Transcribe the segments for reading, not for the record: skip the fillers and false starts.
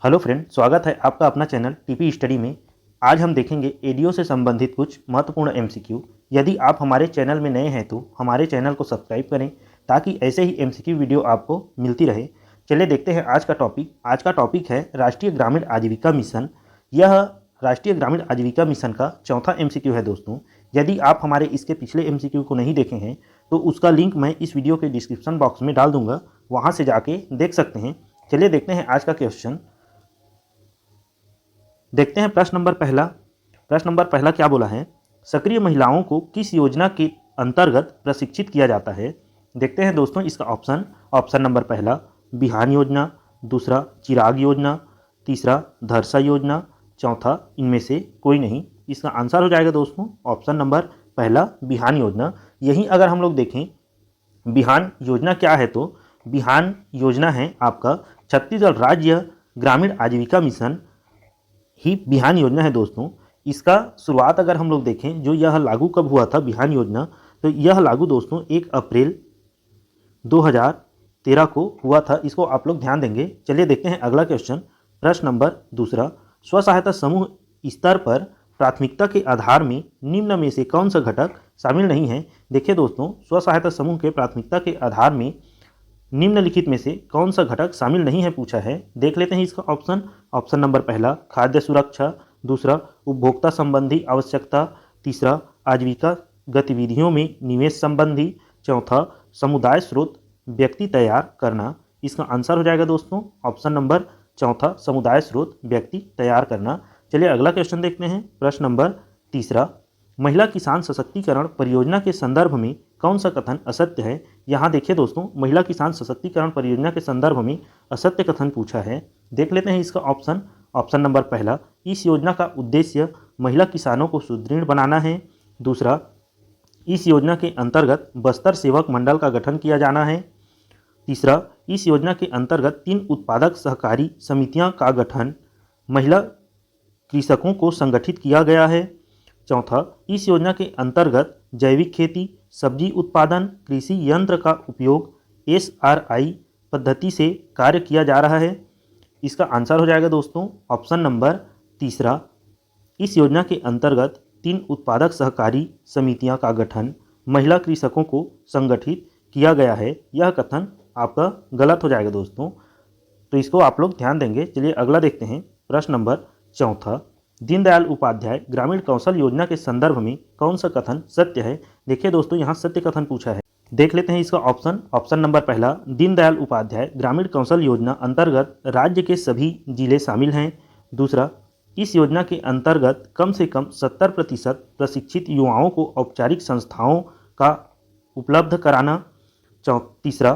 Hello friend, स्वागत है आपका अपना चैनल टीपी स्टडी में। आज हम देखेंगे एडीओ से संबंधित कुछ महत्वपूर्ण एमसीक्यू। यदि आप हमारे चैनल में नए हैं तो हमारे चैनल को सब्सक्राइब करें ताकि ऐसे ही एमसीक्यू वीडियो आपको मिलती रहे। चलिए देखते हैं आज का टॉपिक। आज का टॉपिक है राष्ट्रीय ग्रामीण आजीविका मिशन। यह राष्ट्रीय ग्रामीण आजीविका मिशन का चौथा एमसीक्यू है दोस्तों। यदि आप हमारे इसके पिछले एमसीक्यू को नहीं देखे हैं तो उसका लिंक मैं इस वीडियो के डिस्क्रिप्शन बॉक्स में डाल दूंगा, वहाँ से जाके देख सकते हैं। चलिए देखते हैं आज का क्वेश्चन। देखते हैं प्रश्न नंबर पहला क्या बोला है। सक्रिय महिलाओं को किस योजना के अंतर्गत प्रशिक्षित किया जाता है। देखते हैं दोस्तों इसका ऑप्शन नंबर पहला बिहान योजना, दूसरा चिराग योजना, तीसरा धरसा योजना, चौथा इनमें से कोई नहीं। इसका आंसर हो जाएगा दोस्तों ऑप्शन नंबर पहला बिहान योजना। यही अगर हम लोग देखें बिहान योजना क्या है तो बिहान योजना है आपका छत्तीसगढ़ राज्य ग्रामीण आजीविका मिशन ही बिहान योजना है दोस्तों। इसका शुरुआत अगर हम लोग देखें जो यह लागू कब हुआ था बिहान योजना, तो यह लागू दोस्तों 1 अप्रैल 2013 को हुआ था। इसको आप लोग ध्यान देंगे। चलिए देखते हैं अगला क्वेश्चन। प्रश्न नंबर दूसरा, स्व सहायता समूह स्तर पर प्राथमिकता के आधार में निम्न में से कौन सा घटक शामिल नहीं है। देखिए दोस्तों स्व सहायता समूह के प्राथमिकता के आधार में निम्नलिखित में से कौन सा घटक शामिल नहीं है पूछा है। देख लेते हैं इसका ऑप्शन नंबर पहला खाद्य सुरक्षा, दूसरा उपभोक्ता संबंधी आवश्यकता, तीसरा आजीविका गतिविधियों में निवेश संबंधी, चौथा समुदाय स्रोत व्यक्ति तैयार करना। इसका आंसर हो जाएगा दोस्तों ऑप्शन नंबर चौथा समुदाय स्रोत व्यक्ति तैयार करना। चलिए अगला क्वेश्चन देखते हैं। प्रश्न नंबर तीसरा, महिला किसान सशक्तिकरण परियोजना के संदर्भ में कौन सा कथन असत्य है। यहाँ देखिए दोस्तों महिला किसान सशक्तिकरण परियोजना के संदर्भ में असत्य कथन पूछा है। देख लेते हैं इसका ऑप्शन नंबर पहला, इस योजना का उद्देश्य महिला किसानों को सुदृढ़ बनाना है। दूसरा, इस योजना के अंतर्गत बस्तर सेवक मंडल का गठन किया जाना है। तीसरा, इस योजना के अंतर्गत 3 उत्पादक सहकारी समितियां का गठन महिला कृषकों को संगठित किया गया है। चौथा, इस योजना के अंतर्गत जैविक खेती, सब्जी उत्पादन, कृषि यंत्र का उपयोग SRI पद्धति से कार्य किया जा रहा है। इसका आंसर हो जाएगा दोस्तों ऑप्शन नंबर तीसरा, इस योजना के अंतर्गत 3 उत्पादक सहकारी समितियां का गठन महिला कृषकों को संगठित किया गया है। यह कथन आपका गलत हो जाएगा दोस्तों, तो इसको आप लोग ध्यान देंगे। चलिए अगला देखते हैं। प्रश्न नंबर चौथा, दीनदयाल उपाध्याय ग्रामीण कौशल योजना के संदर्भ में कौन सा कथन सत्य है। देखिए दोस्तों यहाँ सत्य कथन पूछा है। देख लेते हैं इसका ऑप्शन नंबर पहला, दीनदयाल उपाध्याय ग्रामीण कौशल योजना अंतर्गत राज्य के सभी जिले शामिल हैं। दूसरा, इस योजना के अंतर्गत कम से कम 70% प्रशिक्षित युवाओं को औपचारिक संस्थाओं का उपलब्ध कराना। तीसरा,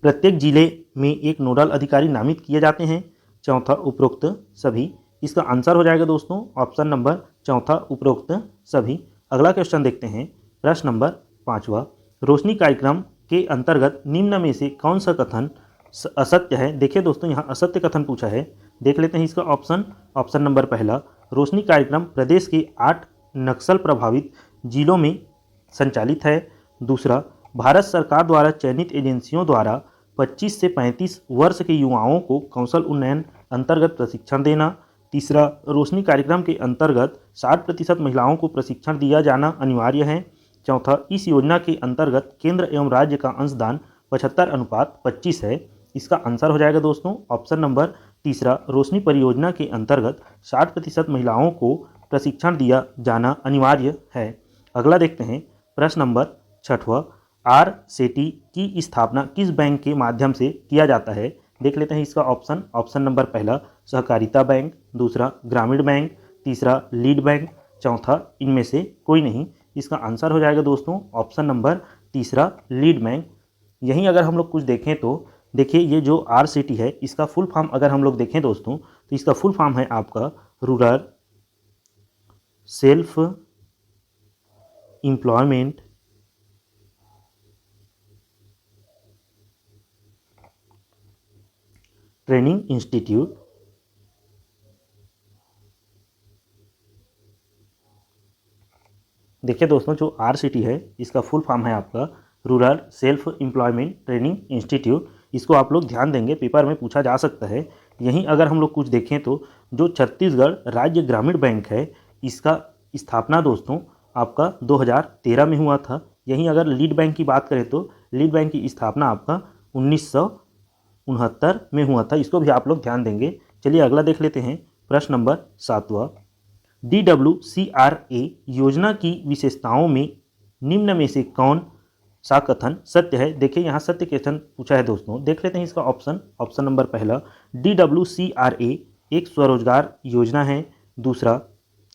प्रत्येक जिले में एक नोडल अधिकारी नामित किए जाते हैं। चौथा, उपरोक्त सभी। इसका आंसर हो जाएगा दोस्तों ऑप्शन नंबर चौथा उपरोक्त सभी। अगला क्वेश्चन देखते हैं। प्रश्न नंबर पाँचवा, रोशनी कार्यक्रम के अंतर्गत निम्न में से कौन सा कथन असत्य है। देखिए दोस्तों यहाँ असत्य कथन पूछा है। देख लेते हैं इसका ऑप्शन नंबर पहला, रोशनी कार्यक्रम प्रदेश के 8 नक्सल प्रभावित जिलों में संचालित है। दूसरा, भारत सरकार द्वारा चयनित एजेंसियों द्वारा 25 से 35 वर्ष के युवाओं को कौशल उन्नयन अंतर्गत प्रशिक्षण देना। तीसरा, रोशनी कार्यक्रम के अंतर्गत 60% महिलाओं को प्रशिक्षण दिया जाना अनिवार्य है। चौथा, इस योजना के अंतर्गत केंद्र एवं राज्य का अंशदान 75:25 है। इसका आंसर हो जाएगा दोस्तों ऑप्शन नंबर तीसरा, रोशनी परियोजना के अंतर्गत 60% महिलाओं को प्रशिक्षण दिया जाना अनिवार्य है। अगला देखते हैं। प्रश्न नंबर छठवां, RCT की स्थापना किस बैंक के माध्यम से किया जाता है। देख लेते हैं इसका ऑप्शन नंबर पहला, सहकारिता बैंक, दूसरा ग्रामीण बैंक, तीसरा लीड बैंक, चौथा इनमें से कोई नहीं। इसका आंसर हो जाएगा दोस्तों ऑप्शन नंबर तीसरा लीड बैंक। यहीं अगर हम लोग कुछ देखें तो देखिए ये जो RCT है इसका फुल फॉर्म अगर हम लोग देखें दोस्तों तो इसका फुल फॉर्म है आपका rural self employment training institute. देखिए दोस्तों जो RCT है इसका फुल फॉर्म है आपका rural self employment training institute. इसको आप लोग ध्यान देंगे, पेपर में पूछा जा सकता है। यहीं अगर हम लोग कुछ देखें तो जो छत्तीसगढ़ राज्य ग्रामीण बैंक है, इसका स्थापना दोस्तों आपका 2013 में हुआ था। यहीं अगर लीड बैंक की बात करें तो लीड बैंक की स्थापना आपका 1969 में हुआ था। इसको भी आप लोग ध्यान देंगे। चलिए अगला देख लेते हैं। प्रश्न नंबर 7वां, DWCRA योजना की विशेषताओं में निम्न में से कौन सा कथन सत्य है? देखिए यहाँ सत्य क्वेश्चन पूछा है दोस्तों। देख लेते हैं इसका ऑप्शन नंबर पहला, DWCRA एक स्वरोजगार योजना है। दूसरा,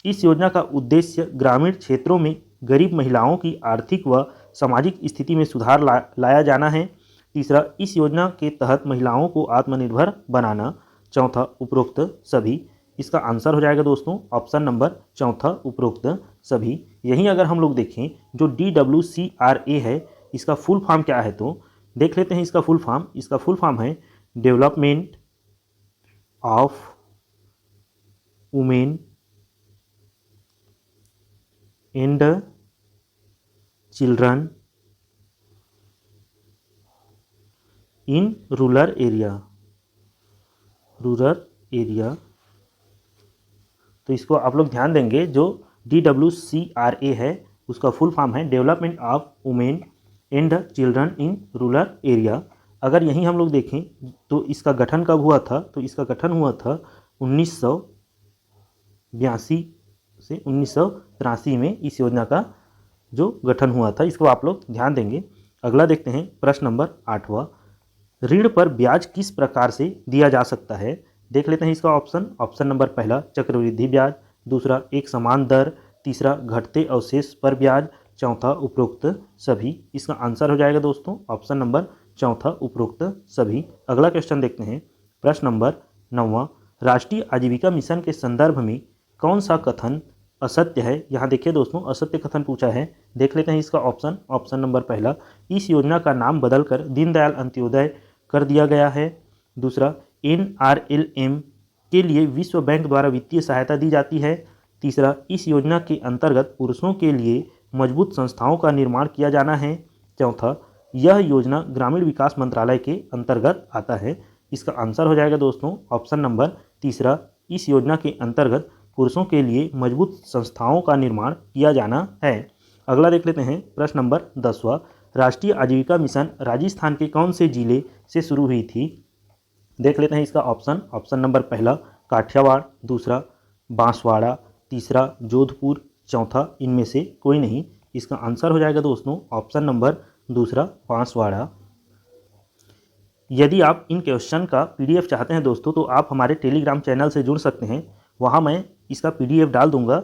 इस योजना का उद्देश्य ग्रामीण क्षेत्रों में गरीब महिलाओं की आर्थिक व सामाजिक स्थिति में सुधार लाया जाना है। तीसरा, इस योजना के तहत महिलाओं को आत्मनिर्भर बनाना। चौथा, उपरोक्त सभी। इसका आंसर हो जाएगा दोस्तों ऑप्शन नंबर चौथा, उपरोक्त सभी। यहीं अगर हम लोग देखें जो DWCRA है, इसका फुल फॉर्म क्या है तो देख लेते हैं इसका फुल फॉर्म। इसका फुल फॉर्म है development of women and children in rural area. तो इसको आप लोग ध्यान देंगे। जो DWCRA है उसका फुल फॉर्म है development of women and children in rural area. अगर यहीं हम लोग देखें तो इसका गठन कब हुआ था तो इसका गठन हुआ था 1982 से 1983 में इस योजना का जो गठन हुआ था। इसको आप लोग ध्यान देंगे। अगला देखते हैं प्रश्न नंबर 8वां, ऋण पर ब्याज किस प्रकार से दिया जा सकता है? देख लेते हैं इसका ऑप्शन नंबर पहला, चक्रवृद्धि ब्याज। दूसरा, एक समान दर। तीसरा, घटते अवशेष पर ब्याज। चौथा, उपरोक्त सभी। इसका आंसर हो जाएगा दोस्तों ऑप्शन नंबर चौथा, उपरोक्त सभी। अगला क्वेश्चन देखते हैं। प्रश्न नंबर 9वां, राष्ट्रीय आजीविका मिशन के संदर्भ में कौन सा कथन असत्य है? यहाँ देखिए दोस्तों असत्य कथन पूछा है। देख लेते हैं इसका ऑप्शन नंबर पहला, इस योजना का नाम बदलकर दीनदयाल अंत्योदय कर दिया गया है। दूसरा, NRLM के लिए विश्व बैंक द्वारा वित्तीय सहायता दी जाती है। तीसरा, इस योजना के अंतर्गत पुरुषों के लिए मजबूत संस्थाओं का निर्माण किया जाना है। चौथा, यह योजना ग्रामीण विकास मंत्रालय के अंतर्गत आता है। इसका आंसर हो जाएगा दोस्तों ऑप्शन नंबर तीसरा, इस योजना के अंतर्गत पुरुषों के लिए मजबूत संस्थाओं का निर्माण किया जाना है। अगला देख लेते हैं प्रश्न नंबर 10वां, राष्ट्रीय आजीविका मिशन राजस्थान के कौन से जिले से शुरू हुई थी? देख लेते हैं इसका ऑप्शन नंबर पहला, काठियावाड़। दूसरा, बांसवाड़ा। तीसरा, जोधपुर। चौथा, इनमें से कोई नहीं। इसका आंसर हो जाएगा दोस्तों ऑप्शन नंबर दूसरा, बांसवाड़ा। यदि आप इन क्वेश्चन का PDF चाहते हैं दोस्तों तो आप हमारे टेलीग्राम चैनल से जुड़ सकते हैं। वहाँ मैं इसका PDF डाल दूंगा।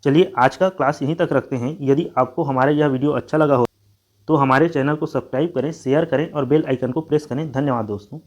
चलिए आज का क्लास यहीं तक रखते हैं। यदि आपको हमारा यह वीडियो अच्छा लगा हो तो हमारे चैनल को सब्सक्राइब करें, शेयर करें और बेल आइकन को प्रेस करें। धन्यवाद दोस्तों।